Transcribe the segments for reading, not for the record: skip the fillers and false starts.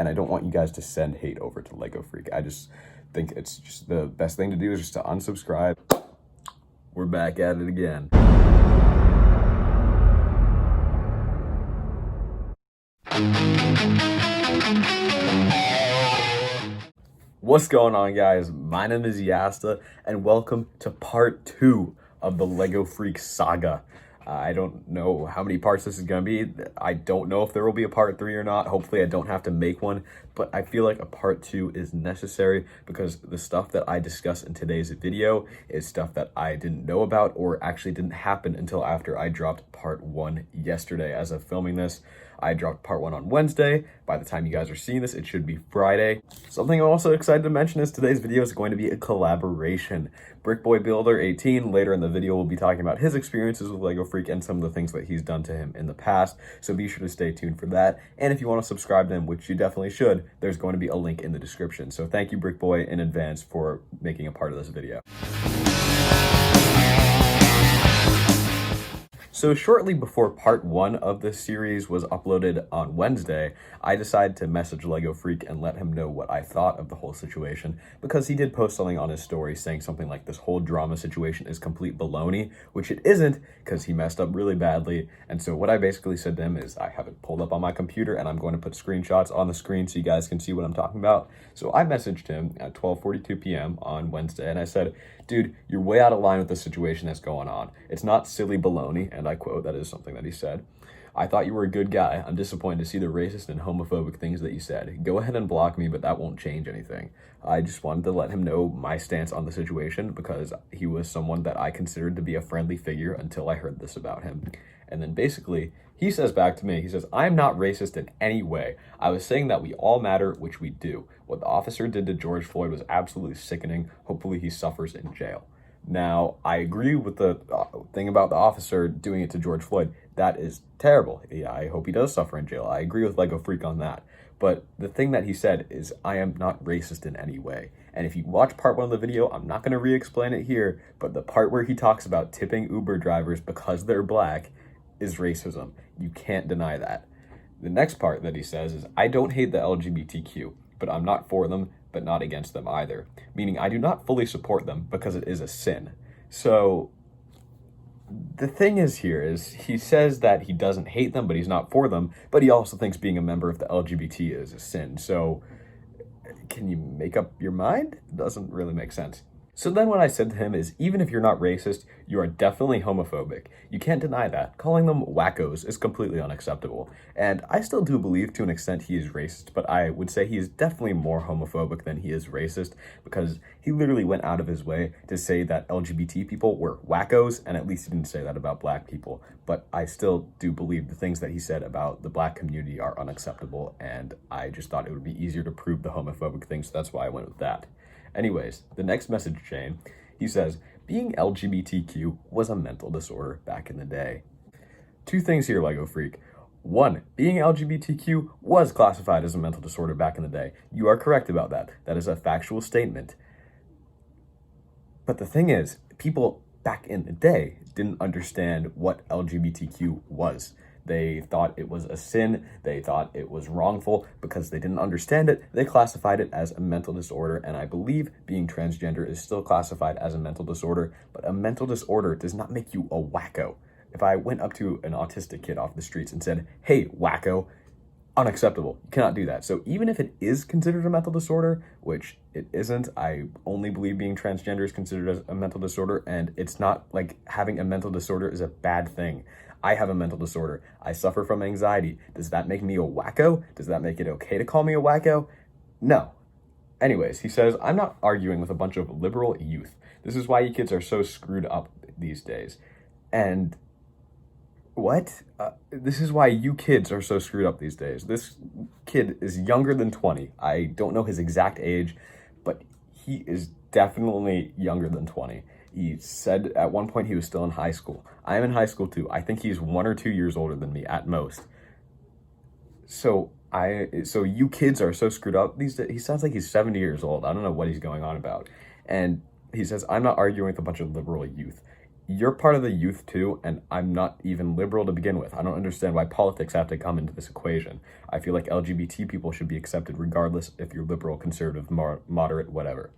and I don't want you guys to send hate over to Lego Freak. I just think it's just the best thing to do is just to unsubscribe. We're back at it again. What's going on, guys? My name is Yasta, and welcome to part 2 of the Lego Freak saga. I don't know how many parts this is going to be. I don't know if there will be a part 3 or not. Hopefully I don't have to make one, but I feel like a part 2 is necessary because the stuff that I discuss in today's video is stuff that I didn't know about or actually didn't happen until after I dropped part 1 yesterday. As of filming this, I dropped part 1 on Wednesday. By the time you guys are seeing this, it should be Friday. Something I'm also excited to mention is today's video is going to be a collaboration. Brickboy Builder 18, later in the video, will be talking about his experiences with Lego Freak and some of the things that he's done to him in the past. So be sure to stay tuned for that. And if you want to subscribe to him, which you definitely should, there's going to be a link in the description. So thank you, Brickboy, in advance for making a part of this video. So shortly before part 1 of this series was uploaded on Wednesday, I decided to message Lego Freak and let him know what I thought of the whole situation, because he did post something on his story saying something like this whole drama situation is complete baloney, which it isn't, because he messed up really badly. And so what I basically said to him is I have it pulled up on my computer and I'm going to put screenshots on the screen so you guys can see what I'm talking about. So I messaged him at 12:42 p.m. on Wednesday and I said, dude, you're way out of line with the situation that's going on. It's not silly baloney, and I quote, that is something that he said. I thought you were a good guy. I'm disappointed to see the racist and homophobic things that you said. Go ahead and block me, but that won't change anything. I just wanted to let him know my stance on the situation because he was someone that I considered to be a friendly figure until I heard this about him. And then basically, he says back to me, he says, I'm not racist in any way. I was saying that we all matter, which we do. What the officer did to George Floyd was absolutely sickening. Hopefully he suffers in jail. Now, I agree with the thing about the officer doing it to George Floyd. That is terrible. Yeah, I hope he does suffer in jail. I agree with Lego Freak on that. But the thing that he said is, I am not racist in any way. And if you watch part 1 of the video, I'm not going to re-explain it here, but the part where he talks about tipping Uber drivers because they're black is racism. You can't deny that. The next part that he says is, I don't hate the LGBTQ, but I'm not for them, but not against them either. Meaning I do not fully support them because it is a sin. So the thing is here is he says that he doesn't hate them, but he's not for them, but he also thinks being a member of the LGBT is a sin. So can you make up your mind? It doesn't really make sense. So then what I said to him is, even if you're not racist, you are definitely homophobic. You can't deny that. Calling them wackos is completely unacceptable. And I still do believe to an extent he is racist, but I would say he is definitely more homophobic than he is racist, because he literally went out of his way to say that LGBT people were wackos, and at least he didn't say that about black people. But I still do believe the things that he said about the black community are unacceptable, and I just thought it would be easier to prove the homophobic thing, so that's why I went with that. Anyways, the next message chain, he says, being LGBTQ was a mental disorder back in the day. 2 things here, Lego Freak. 1, being LGBTQ was classified as a mental disorder back in the day. You are correct about that. That is a factual statement. But the thing is, people back in the day didn't understand what LGBTQ was. They thought it was a sin. They thought it was wrongful. Because they didn't understand it, they classified it as a mental disorder. And I believe being transgender is still classified as a mental disorder. But a mental disorder does not make you a wacko. If I went up to an autistic kid off the streets and said, hey, wacko, unacceptable. You cannot do that. So even if it is considered a mental disorder, which it isn't, I only believe being transgender is considered as a mental disorder. And it's not like having a mental disorder is a bad thing. I have a mental disorder. I suffer from anxiety. Does that make me a wacko? Does that make it okay to call me a wacko? No. Anyways, he says, I'm not arguing with a bunch of liberal youth. This is why you kids are so screwed up these days. And what? This is why you kids are so screwed up these days. This kid is younger than 20. I don't know his exact age, but he is definitely younger than 20. He said at one point he was still in high school. I am in high school too. I think he's 1 or 2 years older than me at most. So you kids are so screwed up these days. He sounds like he's 70 years old. I don't know what he's going on about. And he says, I'm not arguing with a bunch of liberal youth. you're part of the youth too, and I'm not even liberal to begin with. I don't understand why politics have to come into this equation. I feel like LGBT people should be accepted regardless if you're liberal, conservative, moderate, whatever.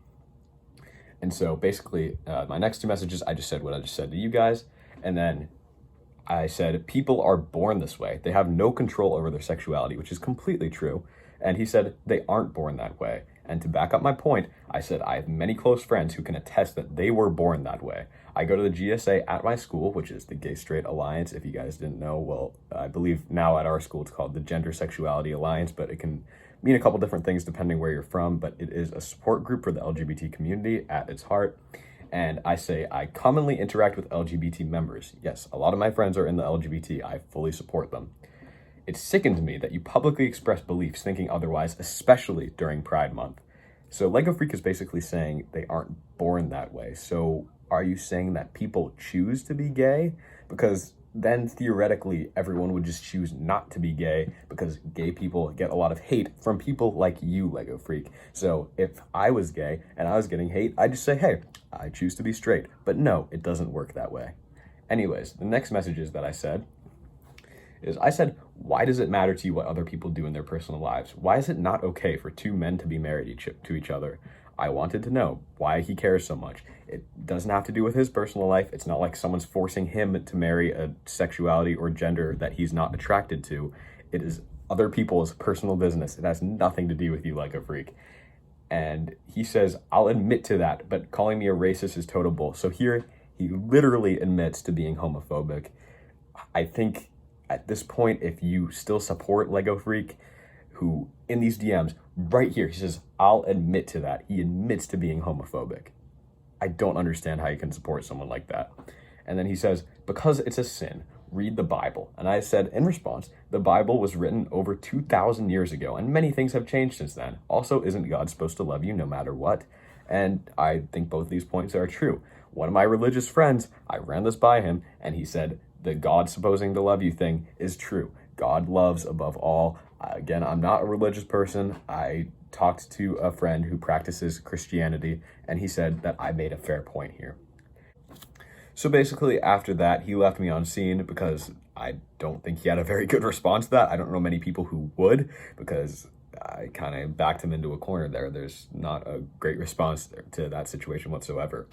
And so basically, my next two messages, I just said what I just said to you guys. And then I said, people are born this way. They have no control over their sexuality, which is completely true. And he said, they aren't born that way. And to back up my point, I said, I have many close friends who can attest that they were born that way. I go to the GSA at my school, which is the Gay Straight Alliance. If you guys didn't know, well, I believe now at our school it's called the Gender Sexuality Alliance, but it can mean a couple different things depending where you're from, but it is a support group for the LGBT community at its heart. And I say, I commonly interact with LGBT members. Yes, a lot of my friends are in the LGBT. I fully support them. It sickens me that you publicly express beliefs thinking otherwise, especially during Pride Month. So Lego Freak is basically saying they aren't born that way. So are you saying that people choose to be gay? Because then theoretically everyone would just choose not to be gay, because gay people get a lot of hate from people like you, Lego Freak. So if I was gay and I was getting hate, I'd just say, hey, I choose to be straight. But no, it doesn't work that way. Anyways, the next messages that I said, why does it matter to you what other people do in their personal lives? Why is it not okay for two men to be married to each other? I wanted to know why he cares so much. It doesn't have to do with his personal life. It's not like someone's forcing him to marry a sexuality or gender that he's not attracted to. It is other people's personal business. It has nothing to do with you, Lego Freak. And he says, I'll admit to that, but calling me a racist is total bull. So here, he literally admits to being homophobic. I think at this point, if you still support Lego Freak, who in these DMs, right here, he says, I'll admit to that. He admits to being homophobic. I don't understand how you can support someone like that. And then he says, because it's a sin, read the Bible. And I said in response, the Bible was written over 2,000 years ago, and many things have changed since then. Also, isn't God supposed to love you no matter what? And I think both these points are true. One of my religious friends, I ran this by him, and he said, the God supposing to love you thing is true. God loves above all. Again, I'm not a religious person. I talked to a friend who practices Christianity, and he said that I made a fair point here. So basically, after that, he left me on scene because I don't think he had a very good response to that. I don't know many people who would, because I kind of backed him into a corner there. There's not a great response to that situation whatsoever.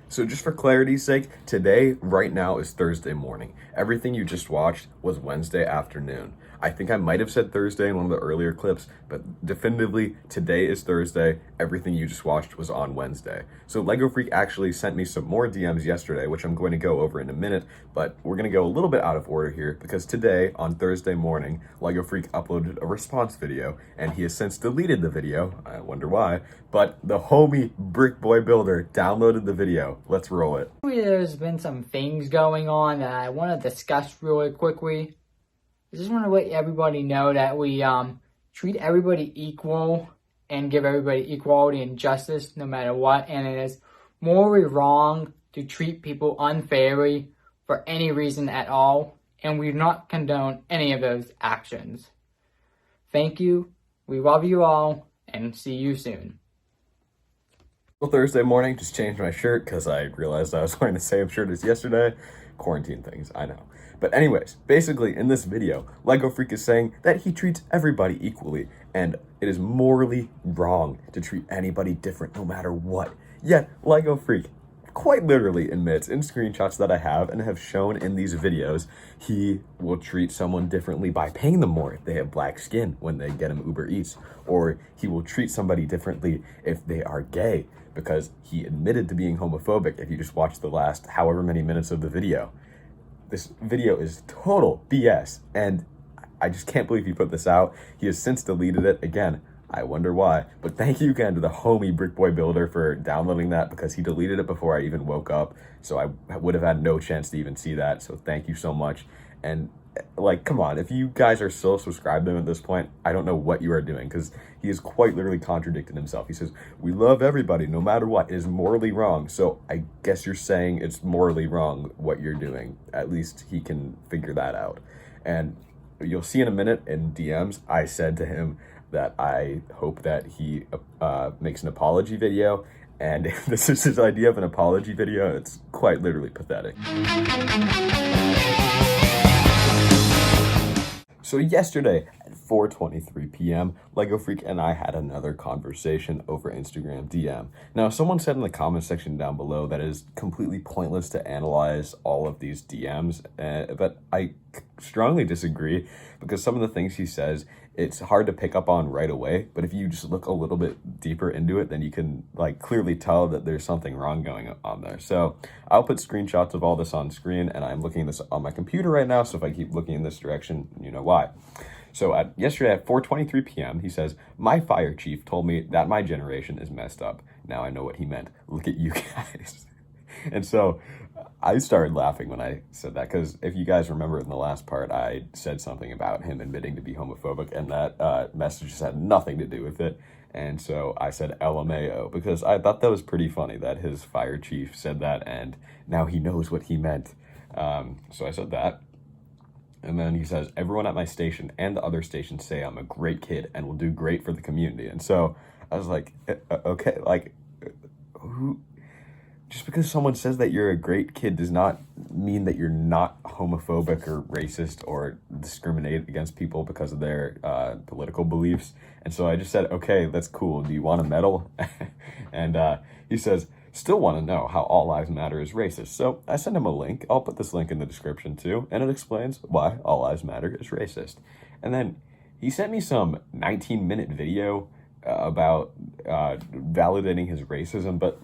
So just for clarity's sake, today, right now, is Thursday morning. Everything you just watched was Wednesday afternoon. I think I might have said Thursday in one of the earlier clips, but definitively, today is Thursday. Everything you just watched was on Wednesday. So Lego Freak actually sent me some more DMs yesterday, which I'm going to go over in a minute, but we're going to go a little bit out of order here, because today, on Thursday morning, Lego Freak uploaded a response video, and he has since deleted the video. I wonder why, but the homie Brickboy Builder downloaded the video. Let's roll it. There's been some things going on that I want to discuss really quickly. I just want to let everybody know that we treat everybody equal and give everybody equality and justice no matter what. And it is morally wrong to treat people unfairly for any reason at all. And we do not condone any of those actions. Thank you. We love you all, and see you soon. Well, Thursday morning, just changed my shirt because I realized I was wearing the same shirt as yesterday. Quarantine things, I know. But anyways, basically in this video, Lego Freak is saying that he treats everybody equally, and it is morally wrong to treat anybody different no matter what. Yet, Lego Freak quite literally admits in screenshots that I have and have shown in these videos, he will treat someone differently by paying them more if they have black skin when they get him Uber Eats, or he will treat somebody differently if they are gay, because he admitted to being homophobic if you just watch the last however many minutes of the video. This video is total BS, and I just can't believe he put this out. He has since deleted it. Again, I wonder why. But thank you again to the homie Brickboy Builder for downloading that, because he deleted it before I even woke up, so I would have had no chance to even see that. So thank you so much. And like, come on, if you guys are still subscribed to him at this point, I don't know what you are doing, because he has quite literally contradicted himself. He says, we love everybody no matter what. It is morally wrong. So I guess you're saying it's morally wrong what you're doing. At least he can figure that out. And you'll see in a minute in DMs, I said to him, that I hope that he makes an apology video. And this is his idea of an apology video. It's quite literally pathetic. So yesterday at 4:23 p.m., LegoFreak and I had another conversation over Instagram DM. Now, someone said in the comment section down below that it is completely pointless to analyze all of these DMs, but I strongly disagree, because some of the things he says, it's hard to pick up on right away, but if you just look a little bit deeper into it, then you can clearly tell that there's something wrong going on there. So I'll put screenshots of all this on screen, and I'm looking at this on my computer right now, so if I keep looking in this direction, you know why. So yesterday at 4:23 p.m., he says, "My fire chief told me that my generation is messed up. Now I know what he meant. Look at you guys." And so I started laughing when I said that, because if you guys remember in the last part, I said something about him admitting to be homophobic, and that message just had nothing to do with it. And so I said LMAO, because I thought that was pretty funny that his fire chief said that, and now he knows what he meant. So I said that. And then he says, "Everyone at my station and the other stations say I'm a great kid and will do great for the community." And so I was like, okay, who... Just because someone says that you're a great kid does not mean that you're not homophobic or racist or discriminate against people because of their political beliefs. And so I just said, okay, that's cool. Do you want a medal? And he says, "Still want to know how All Lives Matter is racist." So I sent him a link. I'll put this link in the description too. And it explains why All Lives Matter is racist. And then he sent me some 19-minute video about validating his racism, but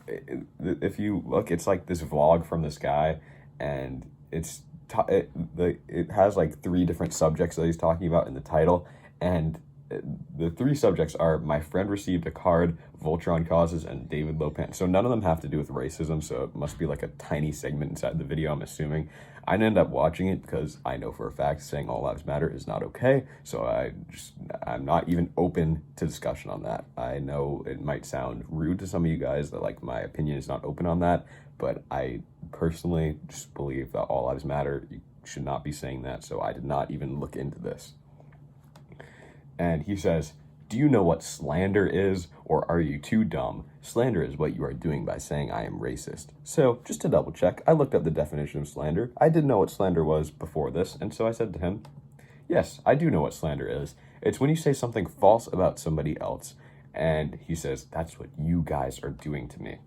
if you look, it's like this vlog from this guy, and it has like 3 different subjects that he's talking about in the title, and the 3 subjects are "My friend received a card," "Voltron causes," and "David Lopan." So none of them have to do with racism, so it must be like a tiny segment inside the video, I'm assuming. I didn't end up watching it because I know for a fact saying All Lives Matter is not okay, so I'm not even open to discussion on that. I know it might sound rude to some of you guys that my opinion is not open on that, but I personally just believe that All Lives Matter. You should not be saying that, so I did not even look into this. And he says, "Do you know what slander is, or are you too dumb? Slander is what you are doing by saying I am racist." So just to double check, I looked up the definition of slander. I didn't know what slander was before this, and so I said to him, "Yes, I do know what slander is. It's when you say something false about somebody else." And he says, "That's what you guys are doing to me."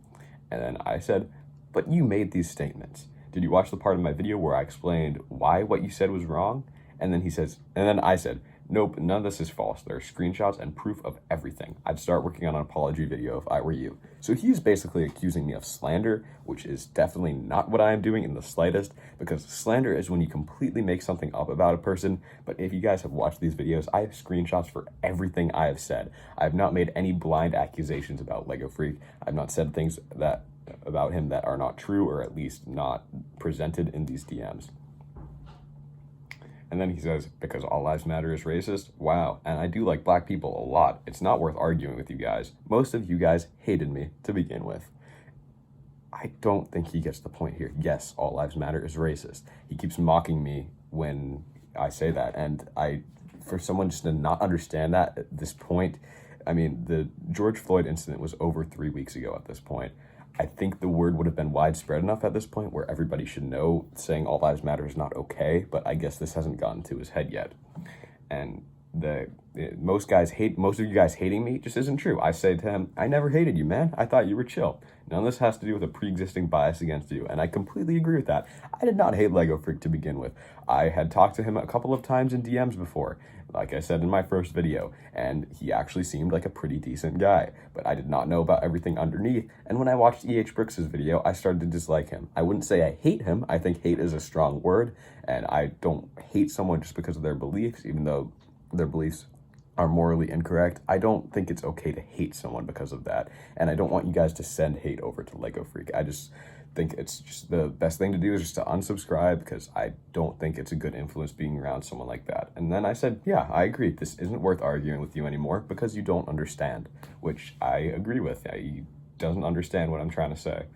And then I said, "But you made these statements. Did you watch the part of my video where I explained why what you said was wrong?" And then I said, "Nope, none of this is false. There are screenshots and proof of everything. I'd start working on an apology video if I were you." So he's basically accusing me of slander, which is definitely not what I am doing in the slightest, because slander is when you completely make something up about a person. But if you guys have watched these videos, I have screenshots for everything I have said. I have not made any blind accusations about LegoFreak. I've not said things about him that are not true, or at least not presented in these DMs. And then he says, "Because All Lives Matter is racist." Wow, and I do like black people a lot. It's not worth arguing with you guys. Most of you guys hated me to begin with. I don't think he gets the point here. Yes, All Lives Matter is racist. He keeps mocking me when I say that, and for someone just to not understand that at this point, I mean, the George Floyd incident was over 3 weeks ago at this point. I think the word would have been widespread enough at this point where everybody should know saying All Lives Matter is not okay, but I guess this hasn't gotten to his head yet. And most of you guys hating me just isn't true. I say to him, "I never hated you, man. I thought you were chill. None of this has to do with a pre-existing bias against you." And I completely agree with that. I did not hate LegoFreak to begin with. I had talked to him a couple of times in DMs before, like I said in my first video, and he actually seemed like a pretty decent guy, but I did not know about everything underneath. And when I watched EH Bricks' video, I started to dislike him. I wouldn't say I hate him. I think hate is a strong word, and I don't hate someone just because of their beliefs, even though their beliefs are morally incorrect. I don't think it's okay to hate someone because of that, and I don't want you guys to send hate over to LegoFreak. I just think it's just the best thing to do is just to unsubscribe, because I don't think it's a good influence being around someone like that. And then I said, yeah, I agree. This isn't worth arguing with you anymore because you don't understand, which I agree with. He doesn't understand what I'm trying to say.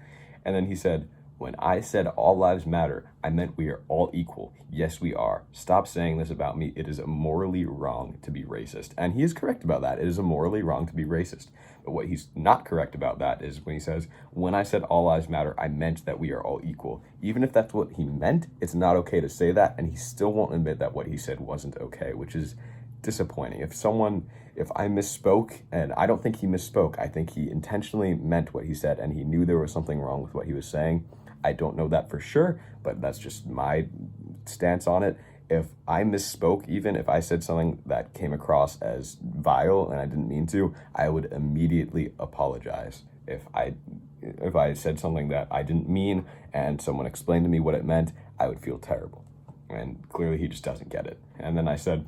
And then he said, When I said all lives matter, I meant we are all equal. Yes, we are. Stop saying this about me. It is morally wrong to be racist. And he is correct about that. It is morally wrong to be racist. But what he's not correct about that is when he says, when I said all lives matter, I meant that we are all equal. Even if that's what he meant, it's not okay to say that, and he still won't admit that what he said wasn't okay, which is disappointing. If I misspoke, and I don't think he misspoke, I think he intentionally meant what he said, and he knew there was something wrong with what he was saying. I don't know that for sure, but that's just my stance on it. If I misspoke, even if I said something that came across as vile and I didn't mean to, I would immediately apologize. If I said something that I didn't mean and someone explained to me what it meant, I would feel terrible. And clearly he just doesn't get it. And then I said,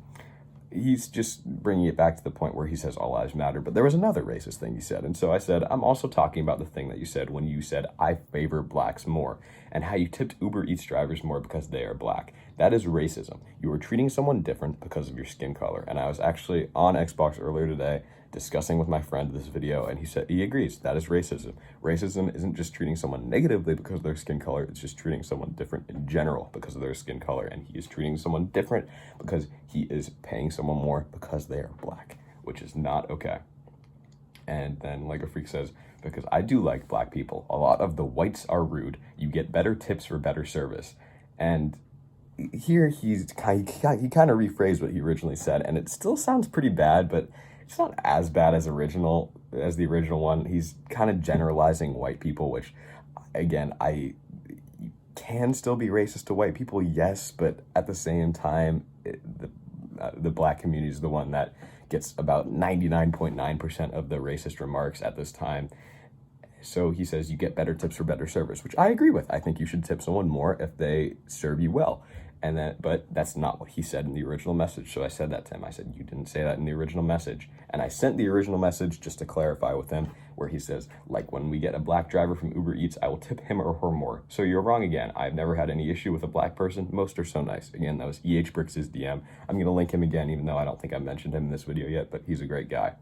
he's just bringing it back to the point where he says all lives matter, but there was another racist thing he said. And so I said, I'm also talking about the thing that you said when you said, I favor blacks more, and how you tipped Uber Eats drivers more because they are black. That is racism. You were treating someone different because of your skin color. And I was actually on Xbox earlier today discussing with my friend this video, and he said he agrees. That is racism. Racism isn't just treating someone negatively because of their skin color, it's just treating someone different in general because of their skin color, and he is treating someone different because he is paying someone more because they are black, which is not okay. And then LegoFreak says, because I do like black people. A lot of the whites are rude. You get better tips for better service. And here he kind of rephrased what he originally said, and it still sounds pretty bad, but it's not as bad as the original one. He's kind of generalizing white people, which, again, can still be racist to white people, yes, but at the same time, the black community is the one that gets about 99.9% of the racist remarks at this time. So he says you get better tips for better service, which I agree with. I think you should tip someone more if they serve you well. But that's not what he said in the original message. So I said that to him. I said, you didn't say that in the original message. And I sent the original message just to clarify with him, where he says, like, when we get a black driver from Uber Eats, I will tip him or her more. So you're wrong again. I've never had any issue with a black person. Most are so nice. Again, that was EH Bricks' DM. I'm going to link him again, even though I don't think I mentioned him in this video yet, but he's a great guy.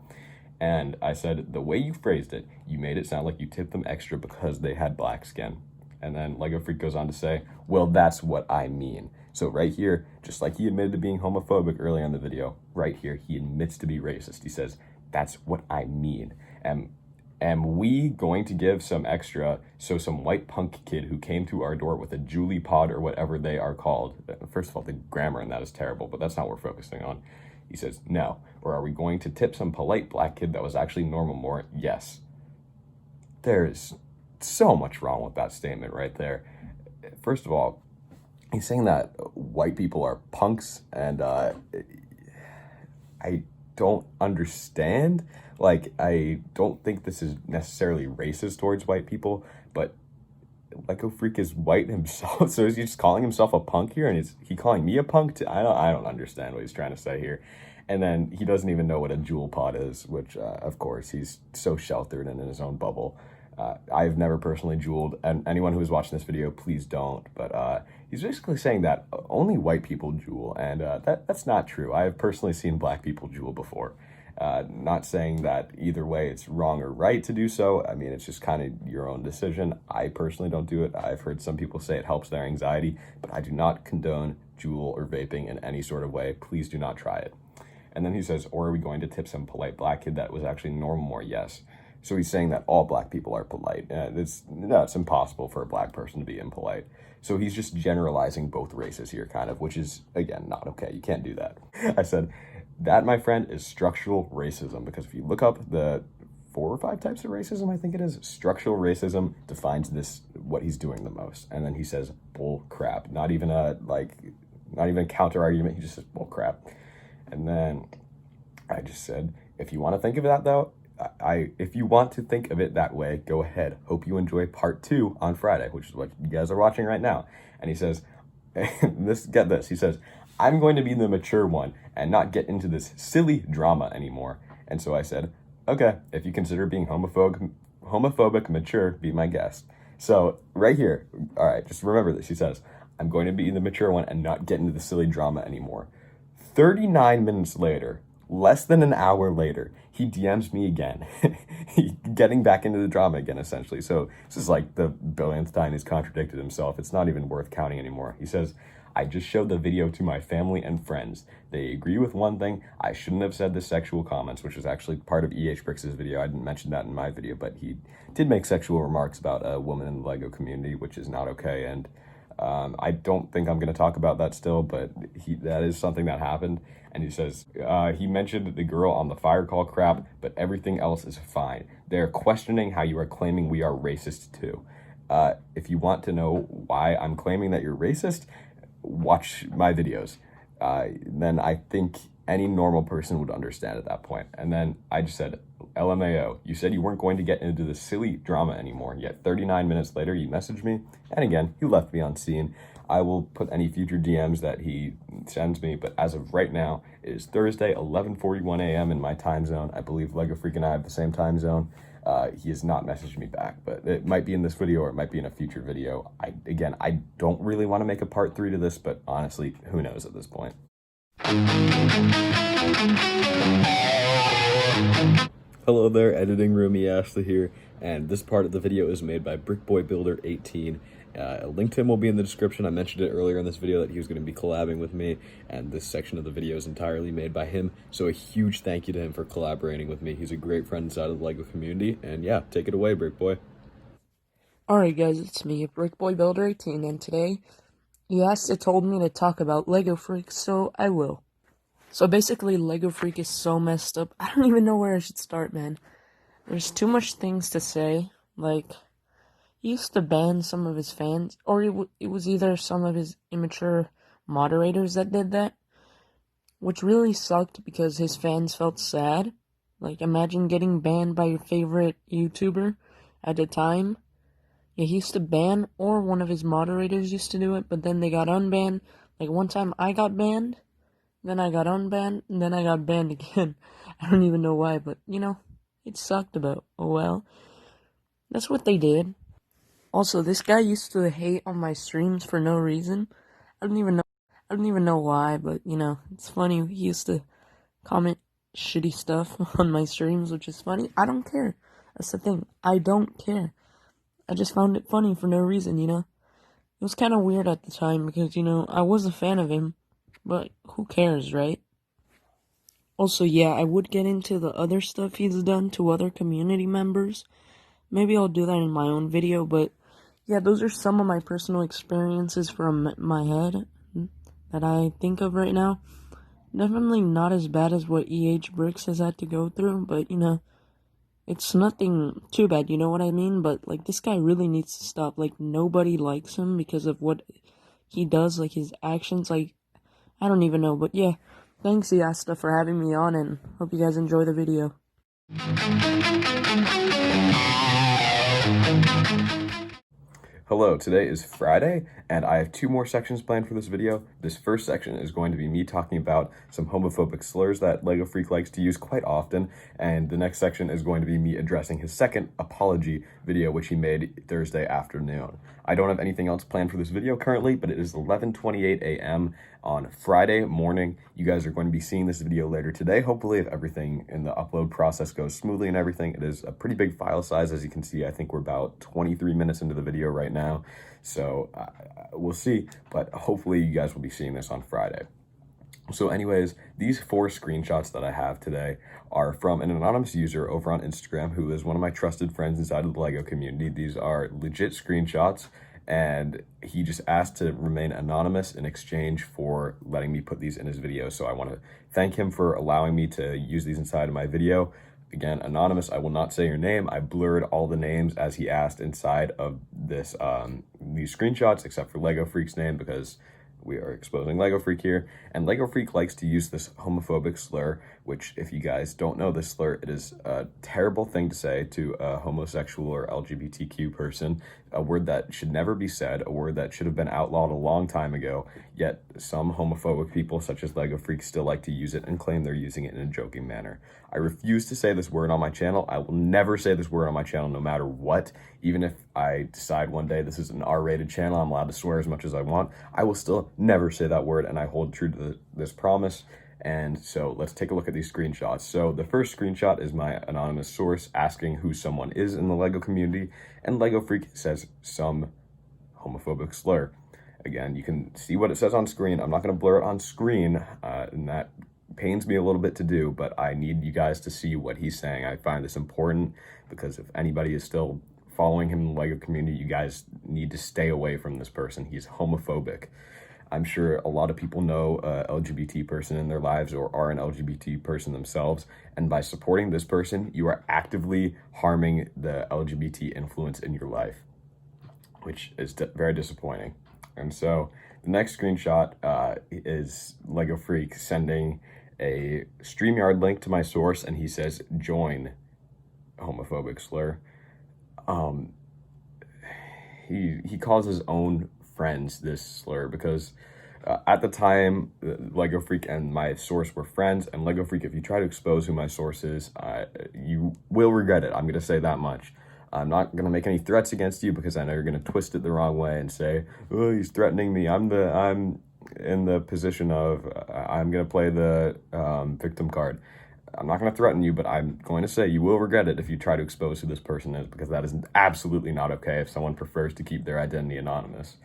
And I said, the way you phrased it, you made it sound like you tipped them extra because they had black skin. And then LegoFreak goes on to say, well, that's what I mean. So right here, just like he admitted to being homophobic earlier in the video, right here, he admits to be racist. He says, that's what I mean. Am we going to give some extra so some white punk kid who came to our door with a Julie pod or whatever they are called, first of all, the grammar in that is terrible, but that's not what we're focusing on. He says, no. Or are we going to tip some polite black kid that was actually normal more? Yes. There's so much wrong with that statement right there. First of all, he's saying that white people are punks, and I don't understand. Like, I don't think this is necessarily racist towards white people, but LegoFreak is white himself, so is he just calling himself a punk here, and is he calling me a punk too? I don't understand what he's trying to say here. And then he doesn't even know what a jewel pod is, which, of course, he's so sheltered and in his own bubble. I've never personally jeweled, and anyone who is watching this video, please don't. But he's basically saying that only white people jewel, and that's not true. I have personally seen black people jewel before. Not saying that either way it's wrong or right to do so. I mean, it's just kind of your own decision. I personally don't do it. I've heard some people say it helps their anxiety, but I do not condone jewel or vaping in any sort of way. Please do not try it. And then he says, or are we going to tip some polite black kid that was actually normal more? Yes. So he's saying that all black people are polite. It's impossible for a black person to be impolite. So he's just generalizing both races here, kind of, which is, again, not okay. You can't do that. I said, that, my friend, is structural racism, because if you look up the 4 or 5 types of racism, I think it is, structural racism defines this, what he's doing the most. And then he says, bull crap. Not even a counter argument. He just says, bull crap. And then I just said, if you want to think of that, though, if you want to think of it that way, go ahead. Hope you enjoy part 2 on Friday, which is what you guys are watching right now. And he says, get this. He says, I'm going to be the mature one and not get into this silly drama anymore. And so I said, okay, if you consider being homophobic mature, be my guest. So right here, all right, just remember this. He says, I'm going to be the mature one and not get into the silly drama anymore. 39 minutes later, Less than an hour later, he DMs me again, getting back into the drama again, essentially. So this is like the billionth time he's contradicted himself. It's not even worth counting anymore. He says, I just showed the video to my family and friends. They agree with one thing. I shouldn't have said the sexual comments, which was actually part of Bricks' video. I didn't mention that in my video, but he did make sexual remarks about a woman in the LEGO community, which is not okay. And I don't think I'm going to talk about that still, but that is something that happened. And he says, he mentioned the girl on the fire call crap, but everything else is fine. They're questioning how you are claiming we are racist too. If you want to know why I'm claiming that you're racist, watch my videos. Then I think any normal person would understand at that point. And then I just said, LMAO, you said you weren't going to get into the silly drama anymore, yet 39 minutes later you messaged me, and again, you left me on scene. I will put any future DMs that he sends me, but as of right now, it is Thursday, 11:41 a.m. in my time zone. I believe Lego Freak and I have the same time zone. He has not messaged me back, but it might be in this video or it might be in a future video. I don't really want to make a part 3 to this, but honestly, who knows at this point. Hello there, editing roomie Ashley here, and this part of the video is made by Brickboy Builder 18. A link to him will be in the description. I mentioned it earlier in this video that he was going to be collabing with me, and this section of the video is entirely made by him, so a huge thank you to him for collaborating with me. He's a great friend inside of the LEGO community, and yeah, take it away, Brickboy. Alright guys, it's me, Brickboy Builder 18, and today, it told me to talk about Lego Freak, so I will. So basically, Lego Freak is so messed up, I don't even know where I should start, man. There's too much things to say, like, he used to ban some of his fans, or it was either some of his immature moderators that did that, which really sucked because his fans felt sad. Like, imagine getting banned by your favorite YouTuber at the time. Yeah, he used to ban, or one of his moderators used to do it, but then they got unbanned. Like, one time I got banned, then I got unbanned, and then I got banned again. I don't even know why, but, it sucked about. Oh well. That's what they did. Also, this guy used to hate on my streams for no reason. I don't even know why, but, it's funny. He used to comment shitty stuff on my streams, which is funny. I don't care. That's the thing. I don't care. I just found it funny for no reason, It was kind of weird at the time because, I was a fan of him, but who cares, right? Also, yeah, I would get into the other stuff he's done to other community members. Maybe I'll do that in my own video, but yeah, those are some of my personal experiences from my head that I think of right now. Definitely not as bad as what Bricks has had to go through, but, it's nothing too bad, you know what I mean? But, like, this guy really needs to stop. Like, nobody likes him because of what he does, like, his actions, like, I don't even know. But, yeah, thanks, Yasta, for having me on, and hope you guys enjoy the video. Hello, today is Friday, and I have 2 more sections planned for this video. This first section is going to be me talking about some homophobic slurs that Lego Freak likes to use quite often, and the next section is going to be me addressing his second apology video, which he made Thursday afternoon. I don't have anything else planned for this video currently, but it is 11:28 a.m. on Friday morning. You guys are going to be seeing this video later today, hopefully, if everything in the upload process goes smoothly and everything. It is a pretty big file size, as you can see. I think we're about 23 minutes into the video right now, so we'll see, but hopefully you guys will be seeing this on Friday. So anyways, these 4 screenshots that I have today are from an anonymous user over on Instagram who is one of my trusted friends inside of the LEGO community. These are legit screenshots, and he just asked to remain anonymous in exchange for letting me put these in his video. So I want to thank him for allowing me to use these inside of my video. Again, anonymous, I will not say your name. I blurred all the names as he asked inside of this these screenshots, except for Lego Freak's name, because we are exposing Lego Freak here, and Lego Freak likes to use this homophobic slur, which, if you guys don't know this slur, it is a terrible thing to say to a homosexual or LGBTQ person, a word that should never be said, a word that should have been outlawed a long time ago, yet some homophobic people, such as Lego Freak, still like to use it and claim they're using it in a joking manner. I refuse to say this word on my channel. I will never say this word on my channel no matter what. Even if I decide one day this is an R-rated channel, I'm allowed to swear as much as I want, I will still never say that word, and I hold true to this promise. And so let's take a look at these screenshots. So the first screenshot is my anonymous source asking who someone is in the LEGO community, and Lego Freak says some homophobic slur. Again, you can see what it says on screen. I'm not going to blur it on screen, and that pains me a little bit to do, but I need you guys to see what he's saying. I find this important because if anybody is still following him in the LEGO community, you guys need to stay away from this person. He's homophobic. I'm sure a lot of people know a LGBT person in their lives or are an LGBT person themselves, and by supporting this person, you are actively harming the LGBT influence in your life, which is very disappointing. And so the next screenshot is Lego Freak sending a StreamYard link to my source, and he says, join homophobic slur. He calls his own friends this slur because at the time, Lego Freak and my source were friends, and Lego Freak, if you try to expose who my source is, you will regret it. I'm going to say that much. I'm not going to make any threats against you because I know you're going to twist it the wrong way and say, oh, he's threatening me. I'm in the position of, I'm going to play the victim card. I'm not going to threaten you, but I'm going to say you will regret it if you try to expose who this person is, because that is absolutely not okay if someone prefers to keep their identity anonymous.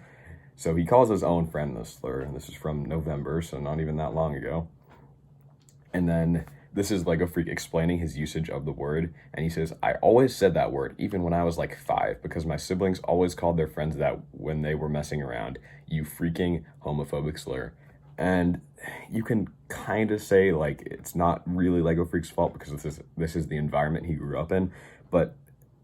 So he calls his own friend this slur, and this is from November, so not even that long ago. And then this is Lego Freak explaining his usage of the word, and he says, I always said that word, even when I was like 5, because my siblings always called their friends that when they were messing around. You freaking homophobic slur. And you can kind of say, like, it's not really Lego Freak's fault because this is the environment he grew up in, but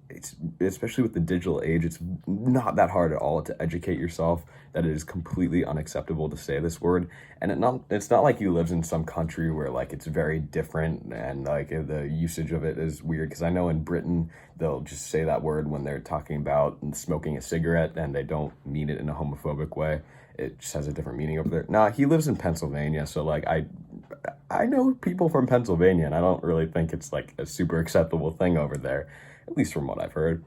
it's, especially with the digital age, it's not that hard at all to educate yourself that it is completely unacceptable to say this word. And it's not like he lives in some country where like it's very different and like the usage of it is weird, because I know in Britain they'll just say that word when they're talking about smoking a cigarette and they don't mean it in a homophobic way. It just has a different meaning over there. Nah, he lives in Pennsylvania, so like I know people from Pennsylvania, and I don't really think it's like a super acceptable thing over there, at least from what I've heard.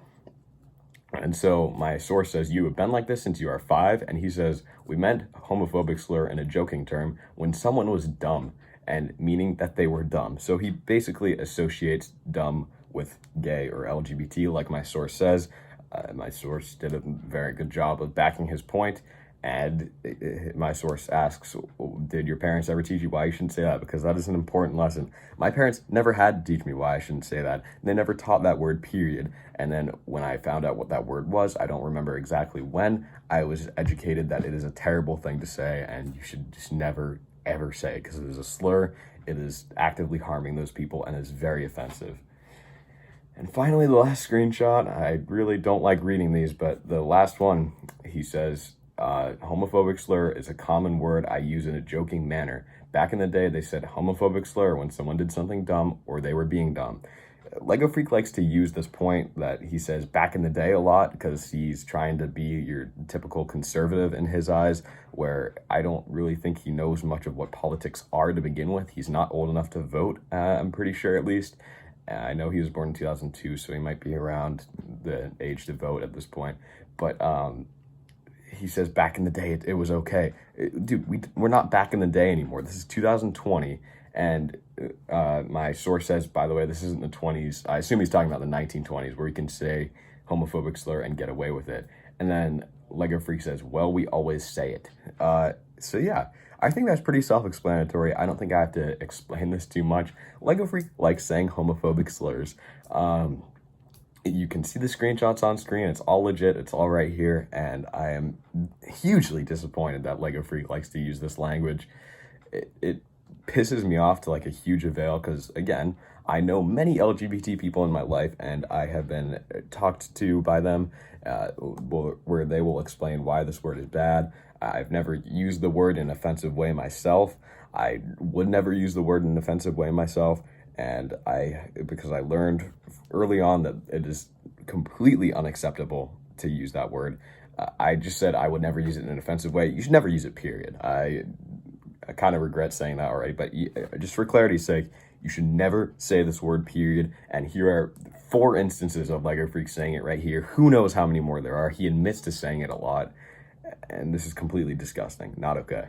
And so my source says, you have been like this since you are 5, and he says, we meant homophobic slur in a joking term when someone was dumb, and meaning that they were dumb. So he basically associates dumb with gay or LGBT, like my source says. My source did a very good job of backing his point. And my source asks, did your parents ever teach you why you shouldn't say that? Because that is an important lesson. My parents never had to teach me why I shouldn't say that. They never taught that word, period. And then when I found out what that word was, I don't remember exactly when, I was educated that it is a terrible thing to say and you should just never, ever say it, because it is a slur. It is actively harming those people and is very offensive. And finally, the last screenshot, I really don't like reading these, but the last one, he says, homophobic slur is a common word I use in a joking manner. Back in the day, they said homophobic slur when someone did something dumb or they were being dumb. Lego Freak likes to use this point that he says back in the day a lot because he's trying to be your typical conservative in his eyes, where I don't really think he knows much of what politics are to begin with. He's not old enough to vote, I'm pretty sure at least. I know he was born in 2002, so he might be around the age to vote at this point. But he says back in the day it was okay. Dude, we're not back in the day anymore. This is 2020, and my source says, by the way, this isn't the 20s. I assume he's talking about the 1920s, where you can say homophobic slur and get away with it. And then Lego Freak says, well, we always say it. So yeah, I think that's pretty self-explanatory. I don't think I have to explain this too much. Lego Freak likes saying homophobic slurs. You can see the screenshots on screen. It's all legit. It's all right here. And I am hugely disappointed that Lego Freak likes to use this language. It pisses me off to like a huge avail because, again, I know many LGBT people in my life, and I have been talked to by them where they will explain why this word is bad. I've never used the word in an offensive way myself. I would never use the word in an offensive way myself. And because I learned early on that it is completely unacceptable to use that word. I just said I would never use it in an offensive way. You should never use it, period. I kind of regret saying that already, but just for clarity's sake, you should never say this word, period. And here are 4 instances of Lego Freak saying it right here. Who knows how many more there are. He admits to saying it a lot. And this is completely disgusting. Not okay.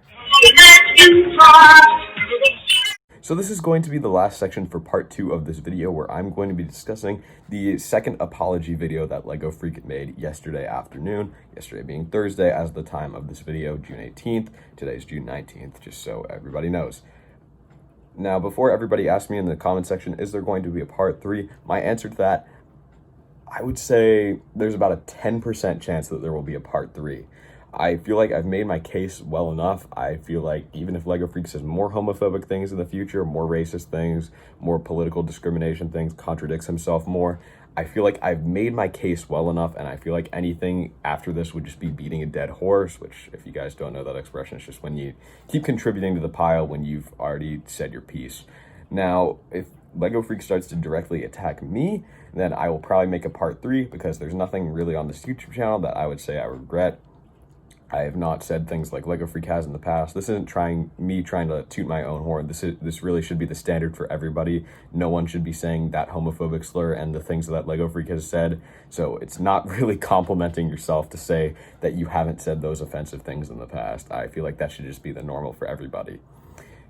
So this is going to be the last section for part 2 of this video, where I'm going to be discussing the second apology video that Lego Freak made yesterday afternoon, yesterday being Thursday as the time of this video, June 18th. Today's June 19th, just so everybody knows. Now, before everybody asks me in the comment section, is there going to be a part 3? My answer to that, I would say there's about a 10% chance that there will be a part 3. I feel like I've made my case well enough. I feel like even if Lego Freak says more homophobic things in the future, more racist things, more political discrimination things, contradicts himself more, I feel like I've made my case well enough, and I feel like anything after this would just be beating a dead horse, which, if you guys don't know that expression, it's just when you keep contributing to the pile when you've already said your piece. Now, if Lego Freak starts to directly attack me, then I will probably make a part 3, because there's nothing really on this YouTube channel that I would say I regret. I have not said things like Lego Freak has in the past. This isn't me trying to toot my own horn. This really should be the standard for everybody. No one should be saying that homophobic slur and the things that Lego Freak has said. So it's not really complimenting yourself to say that you haven't said those offensive things in the past. I feel like that should just be the normal for everybody.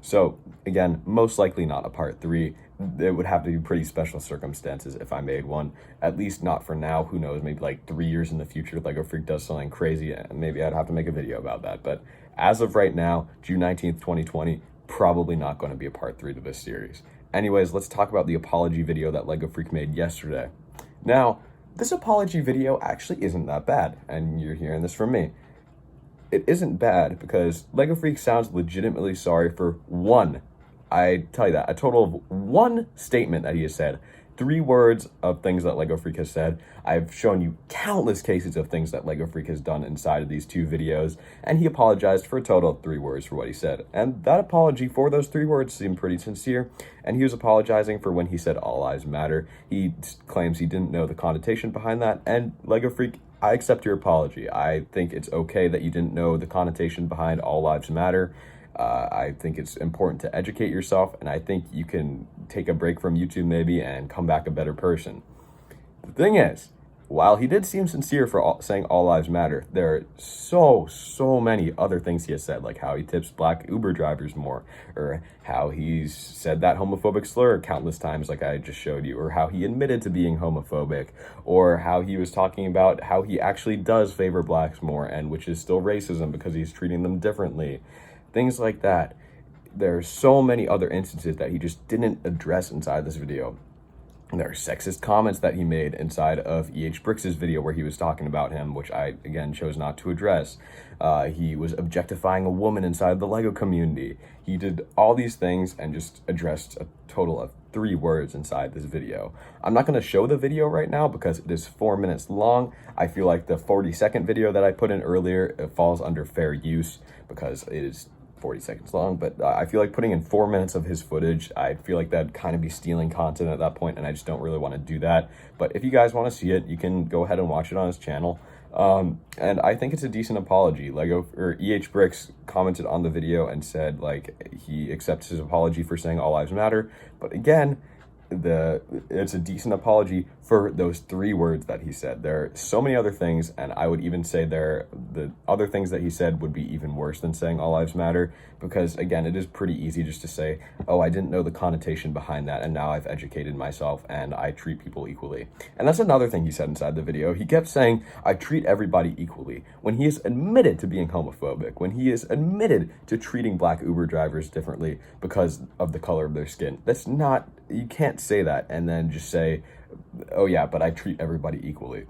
So again, most likely not a part 3. It would have to be pretty special circumstances if I made one. At least not for now. Who knows, maybe like 3 years in the future, Lego Freak does something crazy, and maybe I'd have to make a video about that. But as of right now, June 19th, 2020, probably not going to be a part 3 to this series. Anyways, let's talk about the apology video that Lego Freak made yesterday. Now, this apology video actually isn't that bad, and you're hearing this from me. It isn't bad because Lego Freak sounds legitimately sorry for I tell you that, a total of 1 statement that he has said. 3 words of things that Lego Freak has said. I've shown you countless cases of things that Lego Freak has done inside of these 2 videos, and he apologized for a total of 3 words for what he said. And that apology for those 3 words seemed pretty sincere, and he was apologizing for when he said all lives matter. He claims he didn't know the connotation behind that, and Lego Freak, I accept your apology. I think it's okay that you didn't know the connotation behind all lives matter. I think it's important to educate yourself, and I think you can take a break from YouTube maybe and come back a better person. The thing is, while he did seem sincere for saying all lives matter, there are so many other things he has said, like how he tips black Uber drivers more, or how he's said that homophobic slur countless times like I just showed you, or how he admitted to being homophobic, or how he was talking about how he actually does favor blacks more, and which is still racism because he's treating them differently. Things like that. There are so many other instances that he just didn't address inside this video. And there are sexist comments that he made inside of Bricks' video where he was talking about him, which I, again, chose not to address. He was objectifying a woman inside the Lego community. He did all these things and just addressed a total of 3 words inside this video. I'm not going to show the video right now because it is 4 minutes long. I feel like the 40-second video that I put in earlier, it falls under fair use because it is 40 seconds long, but I feel like putting in 4 minutes of his footage, I feel like that'd kind of be stealing content at that point, and I just don't really want to do that. But if you guys want to see it, you can go ahead and watch it on his channel. And I think it's a decent apology. Bricks commented on the video and said, like, he accepts his apology for saying all lives matter. But again, it's a decent apology for those 3 words that he said. There are so many other things, and I would even say the other things that he said would be even worse than saying all lives matter, because again, it is pretty easy just to say, oh, I didn't know the connotation behind that, and now I've educated myself and I treat people equally. And that's another thing he said inside the video. He kept saying, I treat everybody equally, when he has admitted to being homophobic, when he is admitted to treating black Uber drivers differently because of the color of their skin. That's not, you can't say that and then just say, oh yeah, but I treat everybody equally.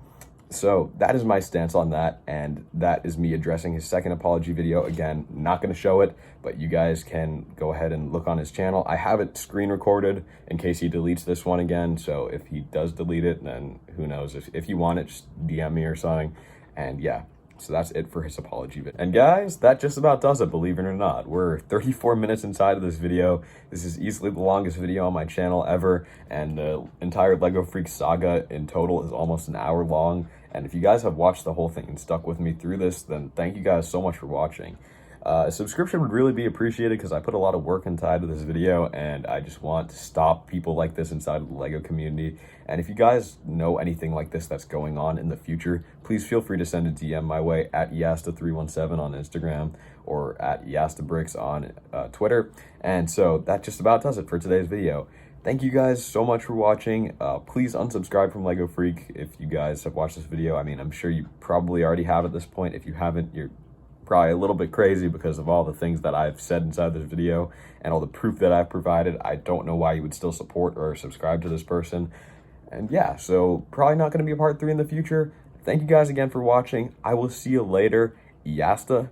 So that is my stance on that, and that is me addressing his second apology video. Again, not going to show it, but you guys can go ahead and look on his channel. I have it screen recorded in case he deletes this one again, so if he does delete it, then who knows. If you want it, just DM me or something, and yeah. So that's it for his apology video. And guys, that just about does it, believe it or not. We're 34 minutes inside of this video. This is easily the longest video on my channel ever, and the entire Lego Freak saga in total is almost an hour long. And if you guys have watched the whole thing and stuck with me through this, then thank you guys so much for watching. A subscription would really be appreciated because I put a lot of work inside of this video, and I just want to stop people like this inside of the LEGO community. And if you guys know anything like this that's going on in the future, please feel free to send a DM my way at Easta317 on Instagram or at EastaBricks on Twitter. And so that just about does it for today's video. Thank you guys so much for watching. Please unsubscribe from Lego Freak if you guys have watched this video. I mean, I'm sure you probably already have at this point. If you haven't, you're probably a little bit crazy because of all the things that I've said inside this video and all the proof that I've provided. I don't know why you would still support or subscribe to this person. And yeah, so probably not going to be a part 3 in the future. Thank you guys again for watching. I will see you later. Easta.